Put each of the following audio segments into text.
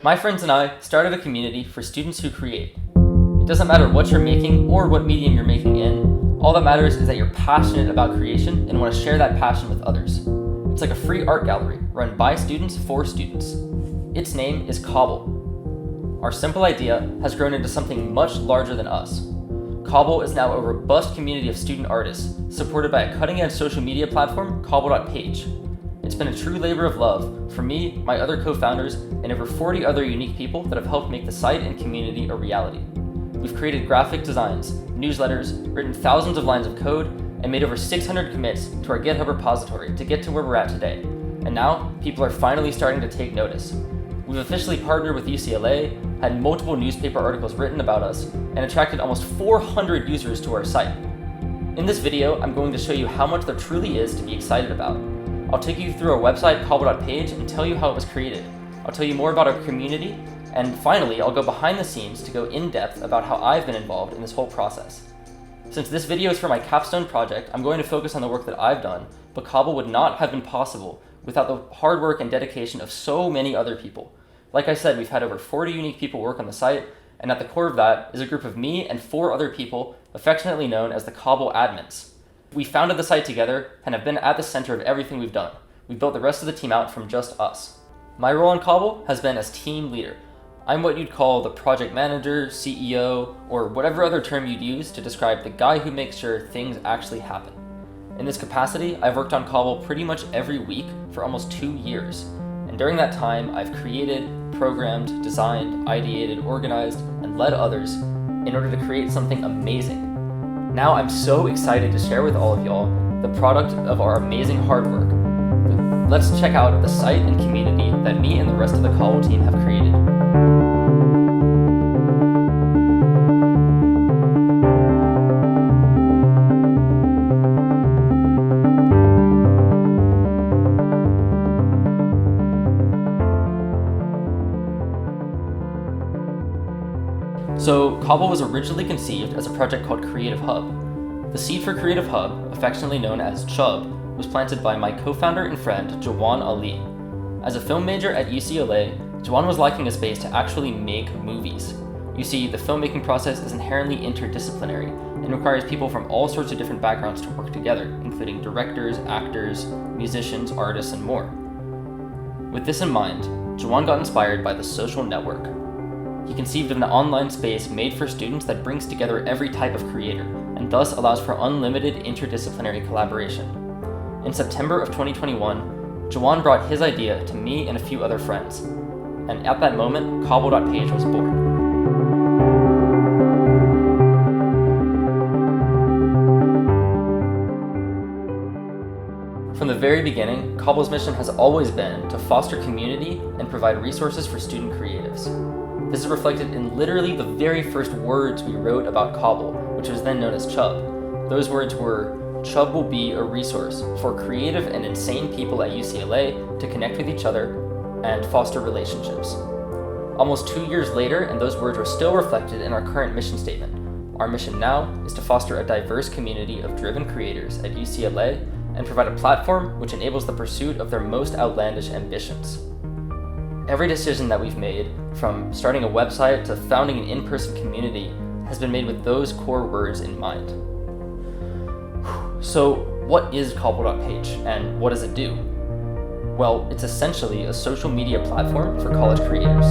My friends and I started a community for students who create. It doesn't matter what you're making or what medium you're making in. All that matters is that you're passionate about creation and want to share that passion with others. It's like a free art gallery run by students for students. Its name is Cobble. Our simple idea has grown into something much larger than us. Cobble is now a robust community of student artists supported by a cutting-edge social media platform, Cobble.page. It's been a true labor of love for me, my other co-founders, and over 40 other unique people that have helped make the site and community a reality. We've created graphic designs, newsletters, written thousands of lines of code, and made over 600 commits to our GitHub repository to get to where we're at today. And now, people are finally starting to take notice. We've officially partnered with UCLA, had multiple newspaper articles written about us, and attracted almost 400 users to our site. In this video, I'm going to show you how much there truly is to be excited about. I'll take you through our website, Cobble.page, and tell you how it was created. I'll tell you more about our community, and finally, I'll go behind the scenes to go in depth about how I've been involved in this whole process. Since this video is for my Capstone project, I'm going to focus on the work that I've done, but Cobble would not have been possible without the hard work and dedication of so many other people. Like I said, we've had over 40 unique people work on the site, and at the core of that is a group of me and 4 other people, affectionately known as the Cobble admins. We founded the site together and have been at the center of everything we've done. We built the rest of the team out from just us. My role on Cobble has been as team leader. I'm what you'd call the project manager, CEO, or whatever other term you'd use to describe the guy who makes sure things actually happen. In this capacity, I've worked on Cobble pretty much every week for almost 2 years. And during that time, I've created, programmed, designed, ideated, organized, and led others in order to create something amazing. Now I'm so excited to share with all of y'all the product of our amazing hard work. Let's check out the site and community that me and the rest of the Cobble team have created. So, Cobble was originally conceived as a project called Creative Hub. The seed for Creative Hub, affectionately known as Chub, was planted by my co-founder and friend, Jawan Ali. As a film major at UCLA, Jawan was lacking a space to actually make movies. You see, the filmmaking process is inherently interdisciplinary and requires people from all sorts of different backgrounds to work together, including directors, actors, musicians, artists, and more. With this in mind, Jawan got inspired by the social network. He conceived of an online space made for students that brings together every type of creator, and thus allows for unlimited interdisciplinary collaboration. In September of 2021, Jawan brought his idea to me and a few other friends, and at that moment, Cobble.page was born. From the very beginning, Cobble's mission has always been to foster community and provide resources for student creatives. This is reflected in literally the very first words we wrote about Cobble, which was then known as Chub. Those words were, "Chub will be a resource for creative and insane people at UCLA to connect with each other and foster relationships." Almost 2 years later, and those words are still reflected in our current mission statement. Our mission now is to foster a diverse community of driven creators at UCLA and provide a platform which enables the pursuit of their most outlandish ambitions. Every decision that we've made, from starting a website to founding an in-person community, has been made with those core words in mind. So, what is Cobble.page and what does it do? Well, it's essentially a social media platform for college creators.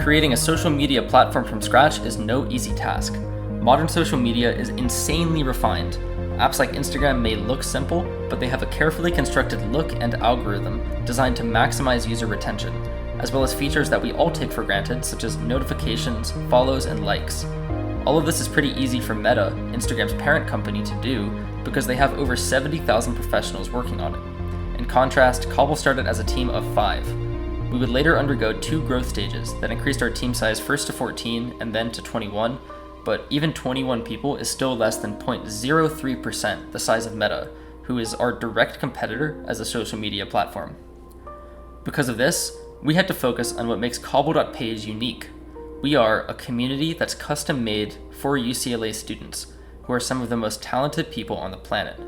Creating a social media platform from scratch is no easy task. Modern social media is insanely refined. Apps like Instagram may look simple, but they have a carefully constructed look and algorithm designed to maximize user retention, as well as features that we all take for granted, such as notifications, follows, and likes. All of this is pretty easy for Meta, Instagram's parent company, to do because they have over 70,000 professionals working on it. In contrast, Cobble started as a team of 5. We would later undergo 2 growth stages that increased our team size first to 14 and then to 21, but even 21 people is still less than 0.03% the size of Meta, who is our direct competitor as a social media platform. Because of this, we had to focus on what makes Cobble.page unique. We are a community that's custom made for UCLA students, who are some of the most talented people on the planet.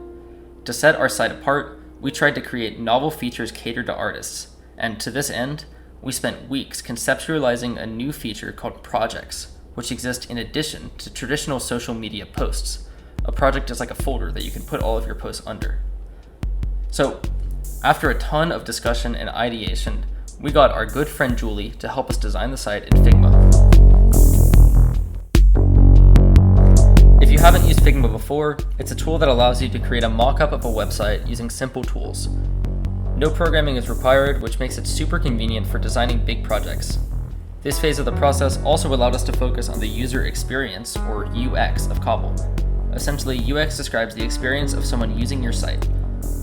To set our site apart, we tried to create novel features catered to artists, and to this end, we spent weeks conceptualizing a new feature called projects, which exist in addition to traditional social media posts. A project is like a folder that you can put all of your posts under. So, after a ton of discussion and ideation, we got our good friend Julie to help us design the site in Figma. If you haven't used Figma before, it's a tool that allows you to create a mock-up of a website using simple tools. No programming is required, which makes it super convenient for designing big projects. This phase of the process also allowed us to focus on the user experience, or UX, of Cobble. Essentially, UX describes the experience of someone using your site.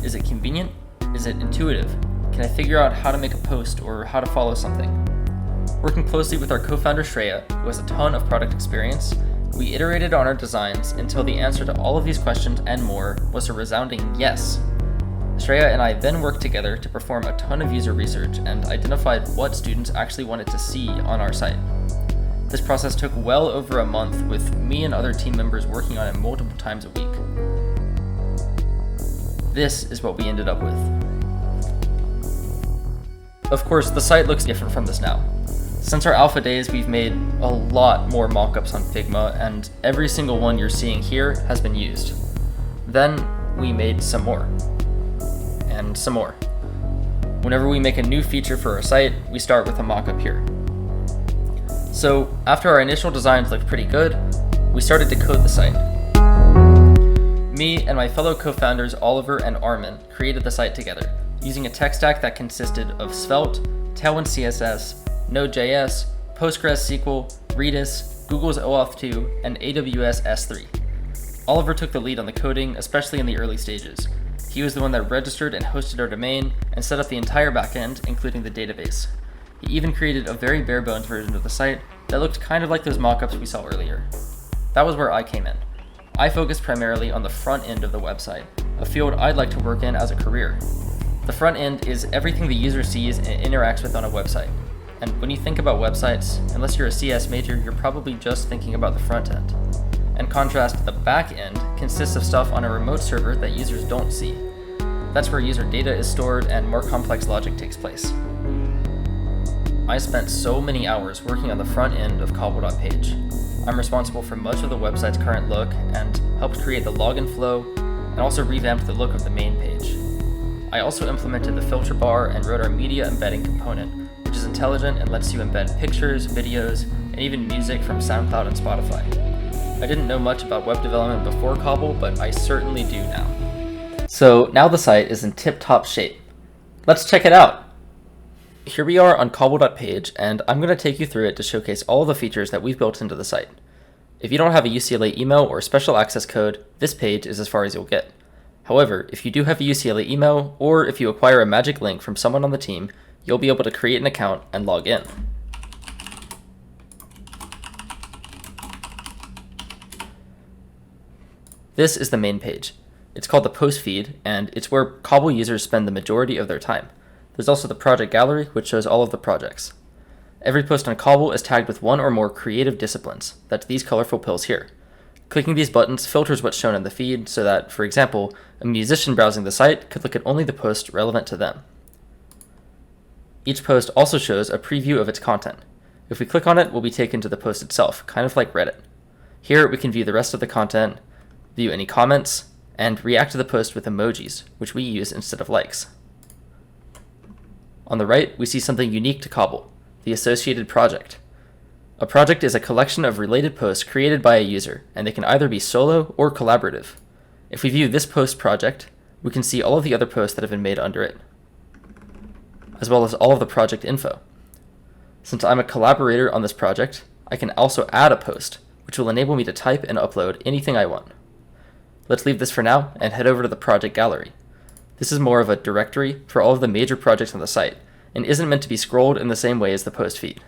Is it convenient? Is it intuitive? Can I figure out how to make a post or how to follow something? Working closely with our co-founder Shreya, who has a ton of product experience, we iterated on our designs until the answer to all of these questions and more was a resounding yes. Shreya and I then worked together to perform a ton of user research and identified what students actually wanted to see on our site. This process took well over a month, with me and other team members working on it multiple times a week. This is what we ended up with. Of course, the site looks different from this now. Since our alpha days, we've made a lot more mockups on Figma, and every single one you're seeing here has been used. Then we made some more. And some more. Whenever we make a new feature for our site, we start with a mockup here. So after our initial designs looked pretty good, we started to code the site. Me and my fellow co-founders Oliver and Armin created the site together, using a tech stack that consisted of Svelte, Tailwind CSS, Node.js, PostgreSQL, Redis, Google's OAuth 2, and AWS S3. Oliver took the lead on the coding, especially in the early stages. He was the one that registered and hosted our domain and set up the entire backend, including the database. He even created a very bare-bones version of the site that looked kind of like those mockups we saw earlier. That was where I came in. I focused primarily on the front end of the website, a field I'd like to work in as a career. The front end is everything the user sees and interacts with on a website. And when you think about websites, unless you're a CS major, you're probably just thinking about the front end. In contrast, the back end consists of stuff on a remote server that users don't see. That's where user data is stored and more complex logic takes place. I spent so many hours working on the front end of Cobble.page. I'm responsible for much of the website's current look and helped create the login flow and also revamped the look of the main page. I also implemented the filter bar and wrote our media embedding component, which is intelligent and lets you embed pictures, videos, and even music from SoundCloud and Spotify. I didn't know much about web development before Cobble, but I certainly do now. So now the site is in tip-top shape. Let's check it out. Here we are on Cobble.page, and I'm going to take you through it to showcase all the features that we've built into the site. If you don't have a UCLA email or special access code, this page is as far as you'll get. However, if you do have a UCLA email, or if you acquire a magic link from someone on the team, you'll be able to create an account and log in. This is the main page. It's called the post feed, and it's where Cobble users spend the majority of their time. There's also the project gallery, which shows all of the projects. Every post on Cobble is tagged with one or more creative disciplines. That's these colorful pills here. Clicking these buttons filters what's shown in the feed so that, for example, a musician browsing the site could look at only the posts relevant to them. Each post also shows a preview of its content. If we click on it, we'll be taken to the post itself, kind of like Reddit. Here we can view the rest of the content, view any comments, and react to the post with emojis, which we use instead of likes. On the right, we see something unique to Cobble, the associated project. A project is a collection of related posts created by a user, and they can either be solo or collaborative. If we view this post project, we can see all of the other posts that have been made under it, as well as all of the project info. Since I'm a collaborator on this project, I can also add a post, which will enable me to type and upload anything I want. Let's leave this for now and head over to the project gallery. This is more of a directory for all of the major projects on the site, and isn't meant to be scrolled in the same way as the post feed.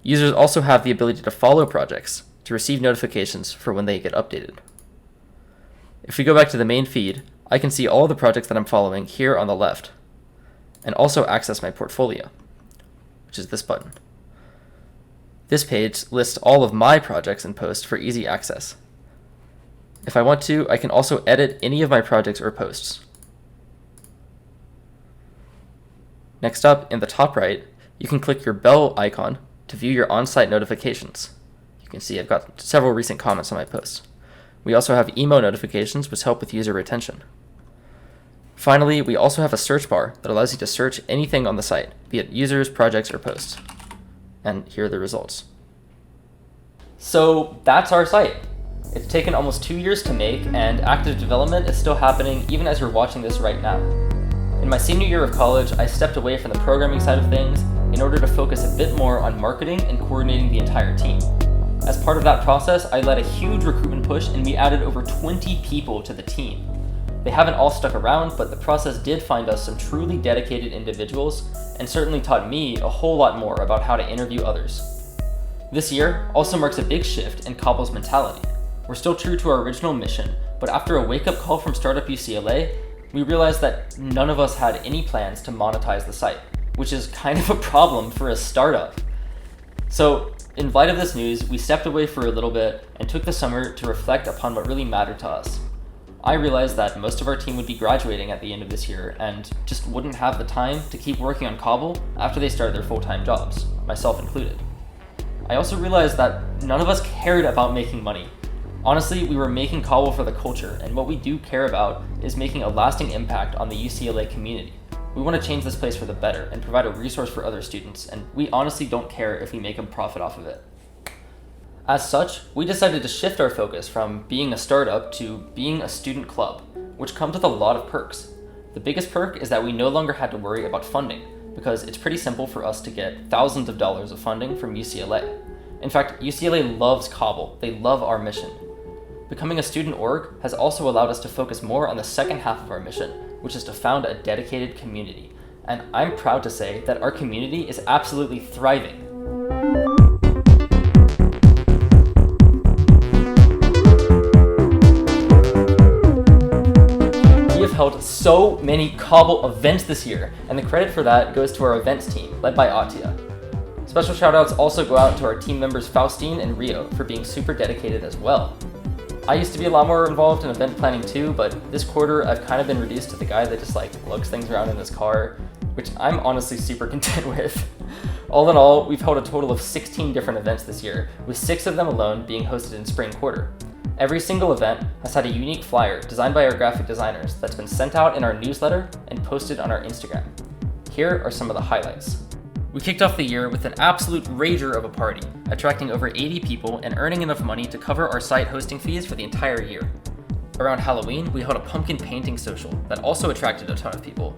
Users also have the ability to follow projects to receive notifications for when they get updated. If we go back to the main feed, I can see all of the projects that I'm following here on the left, and also access my portfolio, which is this button. This page lists all of my projects and posts for easy access. If I want to, I can also edit any of my projects or posts. Next up, in the top right, You can click your bell icon to view your on-site notifications. You can see I've got several recent comments on my posts. We also have email notifications, which help with user retention. Finally, we also have a search bar that allows you to search anything on the site, be it users, projects, or posts. And here are the results. So that's our site. It's taken almost 2 years to make, and active development is still happening even as you're watching this right now. In my senior year of college, I stepped away from the programming side of things in order to focus a bit more on marketing and coordinating the entire team. As part of that process, I led a huge recruitment push and we added over 20 people to the team. They haven't all stuck around, but the process did find us some truly dedicated individuals and certainly taught me a whole lot more about how to interview others. This year also marks a big shift in Cobble's mentality. We're still true to our original mission, but after a wake-up call from Startup UCLA, we realized that none of us had any plans to monetize the site, which is kind of a problem for a startup. So, in light of this news, we stepped away for a little bit and took the summer to reflect upon what really mattered to us. I realized that most of our team would be graduating at the end of this year and just wouldn't have the time to keep working on Cobble after they start their full-time jobs, myself included. I also realized that none of us cared about making money. Honestly, we were making Cobble for the culture, and what we do care about is making a lasting impact on the UCLA community. We want to change this place for the better and provide a resource for other students, and we honestly don't care if we make a profit off of it. As such, we decided to shift our focus from being a startup to being a student club, which comes with a lot of perks. The biggest perk is that we no longer had to worry about funding, because it's pretty simple for us to get thousands of dollars of funding from UCLA. In fact, UCLA loves Cobble. They love our mission. Becoming a student org has also allowed us to focus more on the second half of our mission, which is to found a dedicated community. And I'm proud to say that our community is absolutely thriving. We have held so many Cobble events this year, and the credit for that goes to our events team, led by Atia. Special shoutouts also go out to our team members Faustine and Rio for being super dedicated as well. I used to be a lot more involved in event planning too, but this quarter I've kind of been reduced to the guy that just lugs things around in his car, which I'm honestly super content with. All in all, we've held a total of 16 different events this year, with 6 of them alone being hosted in spring quarter. Every single event has had a unique flyer designed by our graphic designers that's been sent out in our newsletter and posted on our Instagram. Here are some of the highlights. We kicked off the year with an absolute rager of a party, attracting over 80 people and earning enough money to cover our site hosting fees for the entire year. Around Halloween, we held a pumpkin painting social that also attracted a ton of people.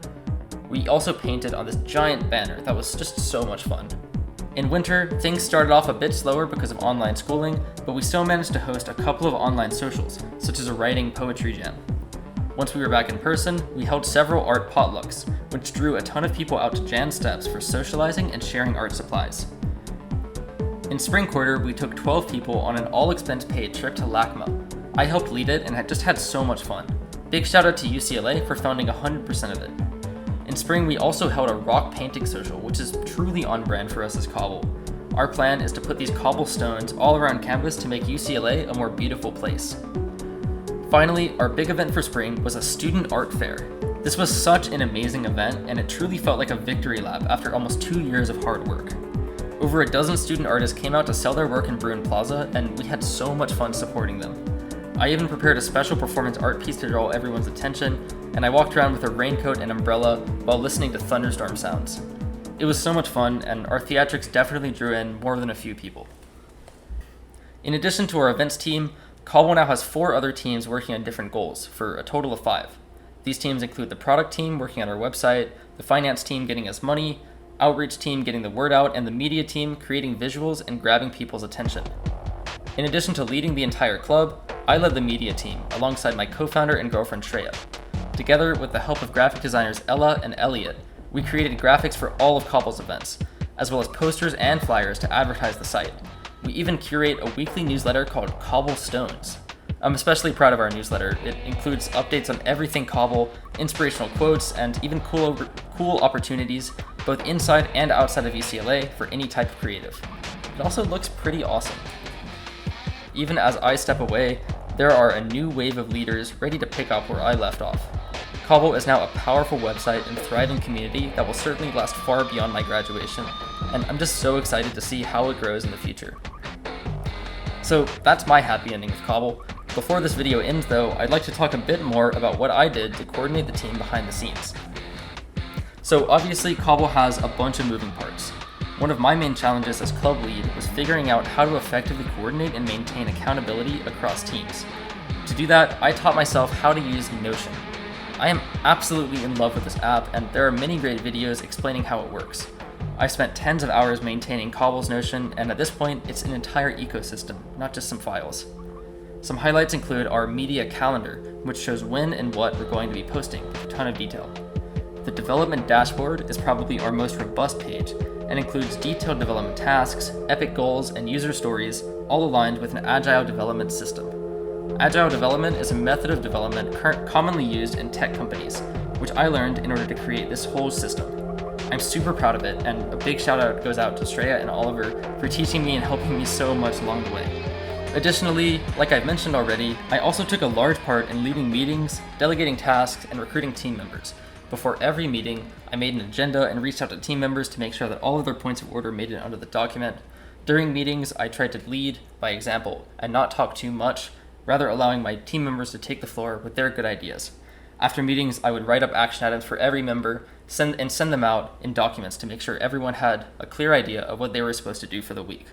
We also painted on this giant banner that was just so much fun. In winter, things started off a bit slower because of online schooling, but we still managed to host a couple of online socials, such as a writing poetry jam. Once we were back in person, we held several art potlucks, which drew a ton of people out to Jan Steps for socializing and sharing art supplies. In spring quarter, we took 12 people on an all-expense-paid trip to LACMA. I helped lead it and had just had so much fun. Big shout out to UCLA for funding 100% of it. In spring, we also held a rock painting social, which is truly on brand for us as Cobble. Our plan is to put these cobblestones all around campus to make UCLA a more beautiful place. Finally, our big event for spring was a student art fair. This was such an amazing event, and it truly felt like a victory lap after almost 2 years of hard work. Over a dozen student artists came out to sell their work in Bruin Plaza, and we had so much fun supporting them. I even prepared a special performance art piece to draw everyone's attention, and I walked around with a raincoat and umbrella while listening to thunderstorm sounds. It was so much fun, and our theatrics definitely drew in more than a few people. In addition to our events team, Cobble now has 4 other teams working on different goals, for a total of 5. These teams include the product team working on our website, the finance team getting us money, outreach team getting the word out, and the media team creating visuals and grabbing people's attention. In addition to leading the entire club, I led the media team alongside my co-founder and girlfriend Shreya. Together, with the help of graphic designers Ella and Elliot, we created graphics for all of Cobble's events, as well as posters and flyers to advertise the site. We even curate a weekly newsletter called Cobblestones. I'm especially proud of our newsletter. It includes updates on everything Cobble, inspirational quotes, and even cool opportunities, both inside and outside of UCLA for any type of creative. It also looks pretty awesome. Even as I step away, there are a new wave of leaders ready to pick up where I left off. Cobble is now a powerful website and thriving community that will certainly last far beyond my graduation, and I'm just so excited to see how it grows in the future. So that's my happy ending with Cobble. Before this video ends though, I'd like to talk a bit more about what I did to coordinate the team behind the scenes. So obviously Cobble has a bunch of moving parts. One of my main challenges as club lead was figuring out how to effectively coordinate and maintain accountability across teams. To do that, I taught myself how to use Notion. I am absolutely in love with this app, and there are many great videos explaining how it works. I've spent tens of hours maintaining Cobble's Notion, and at this point, it's an entire ecosystem, not just some files. Some highlights include our media calendar, which shows when and what we're going to be posting with a ton of detail. The development dashboard is probably our most robust page and includes detailed development tasks, epic goals, and user stories, all aligned with an agile development system. Agile development is a method of development commonly used in tech companies, which I learned in order to create this whole system. I'm super proud of it, and a big shout out goes out to Shreya and Oliver for teaching me and helping me so much along the way. Additionally, like I've mentioned already, I also took a large part in leading meetings, delegating tasks, and recruiting team members. Before every meeting, I made an agenda and reached out to team members to make sure that all of their points of order made it onto the document. During meetings, I tried to lead by example and not talk too much, rather allowing my team members to take the floor with their good ideas. After meetings, I would write up action items for every member, send them out in documents to make sure everyone had a clear idea of what they were supposed to do for the week.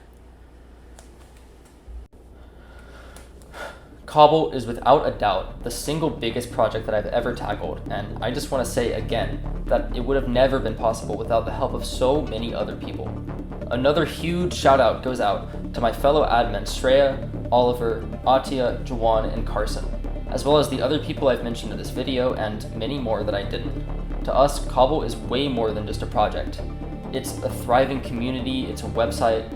Cobble is without a doubt the single biggest project that I've ever tackled, and I just want to say again that it would have never been possible without the help of so many other people. Another huge shout out goes out to my fellow admins Shreya, Oliver, Atia, Jawan, and Carson, as well as the other people I've mentioned in this video and many more that I didn't. To us, Cobble is way more than just a project. It's a thriving community, it's a website,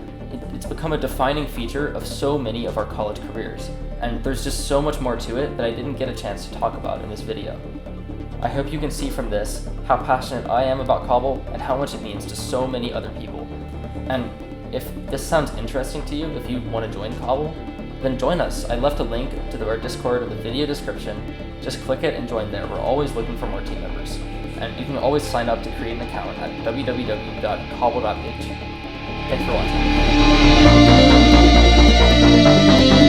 it's become a defining feature of so many of our college careers, and there's just so much more to it that I didn't get a chance to talk about in this video. I hope you can see from this how passionate I am about Cobble and how much it means to so many other people. And if this sounds interesting to you, if you want to join Cobble, then join us. I left a link to our Discord in the video description. Just click it and join there. We're always looking for more team members. And you can always sign up to create an account at www.cobble.page. Thanks for watching.